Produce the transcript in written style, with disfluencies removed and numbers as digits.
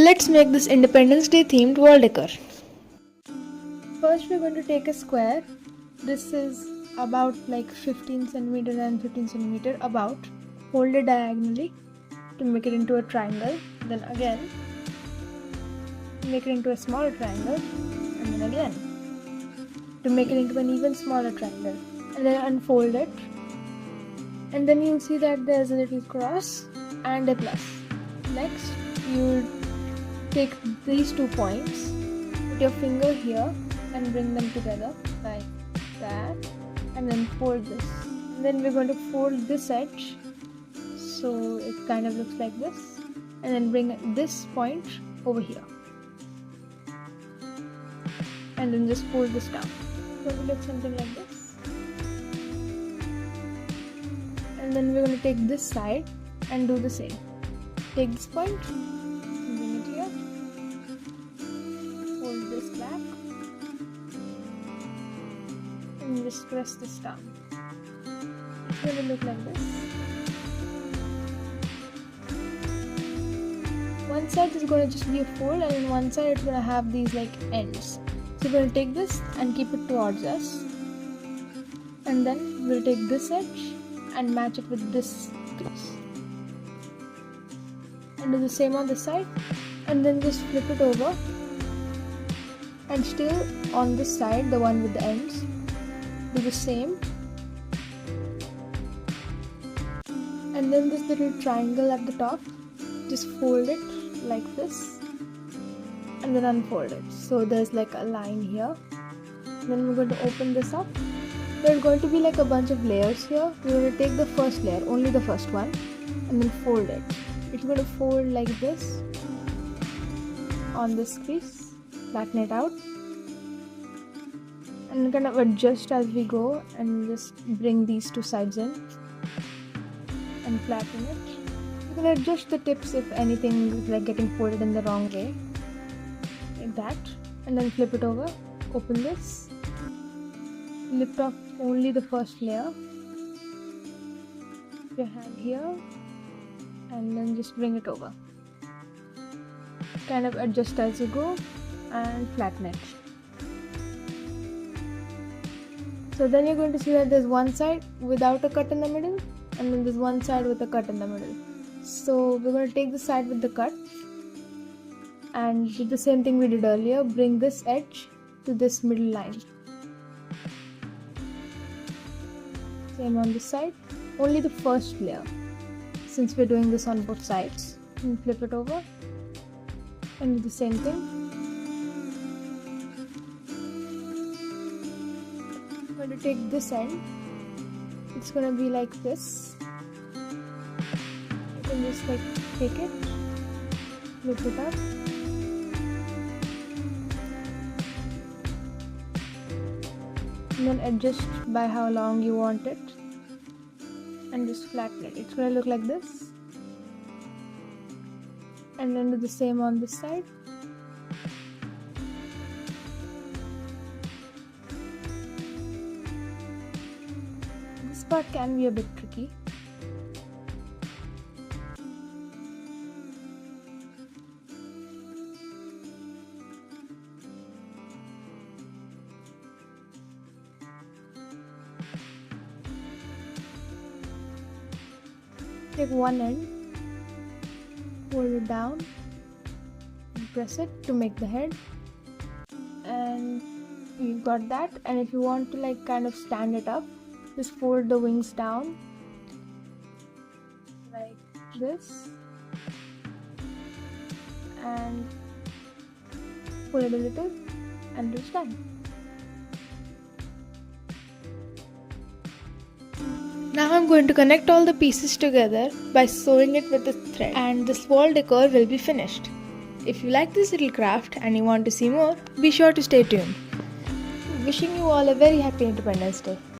Let's make this Independence Day themed wall decor. First we're going to take a square. This is about like 15 centimeter and 15 centimeter about. Fold it diagonally to make it into a triangle. Then again make it into a smaller triangle, and then again to make it into an even smaller triangle, and then unfold it, and then you'll see that there's a little cross and a plus. Next you'll take these 2 points, put your finger here and bring them together like that, and then fold this. And then we're going to fold this edge so it kind of looks like this, and then bring this point over here, and then just fold this down. So it will look something like this. And then we're going to take this side and do the same. Take this point, bring it here, fold this back, and just press this down. It's going to look like this. One side is going to just be a fold, and on one side it's going to have these like ends. So we're going to take this and keep it towards us, and then we'll take this edge and match it with this crease, and do the same on this side, and then just flip it over, and still on this side, the one with the ends, do the same, and then this little triangle at the top, just fold it like this and then unfold it, so there's like a line here. Then we're going to open this up. There's going to be like a bunch of layers here. We're going to take the first layer, only the first one, and then fold it. It's going to fold like this on this crease, flatten it out, and kind of adjust as we go, and just bring these 2 sides in and flatten it. You can adjust the tips if anything is like getting folded in the wrong way, like that, and then flip it over, open this, lift off only the first layer, put your hand here, and then just bring it over. Kind of adjust as you go and flatten it. So then you're going to see that there's one side without a cut in the middle, and then there's one side with a cut in the middle. So we're going to take the side with the cut and do the same thing we did earlier. Bring this edge to this middle line. Same on this side, only the first layer, since we're doing this on both sides. And flip it over and do the same thing. I'm going to take this end. It's going to be like this. You can just like take it, flip it up, and then adjust by how long you want it, and just flatten it. It's going to look like this, and then do the same on this side. This part can be a bit tricky. Take one end, fold it down, and press it to make the head, and you've got that. And if you want to like kind of stand it up, just fold the wings down like this and pull it a little, and it'll stand. Now I'm going to connect all the pieces together by sewing it with a thread, and this wall decor will be finished. If you like this little craft and you want to see more, be sure to stay tuned. Wishing you all a very happy Independence Day.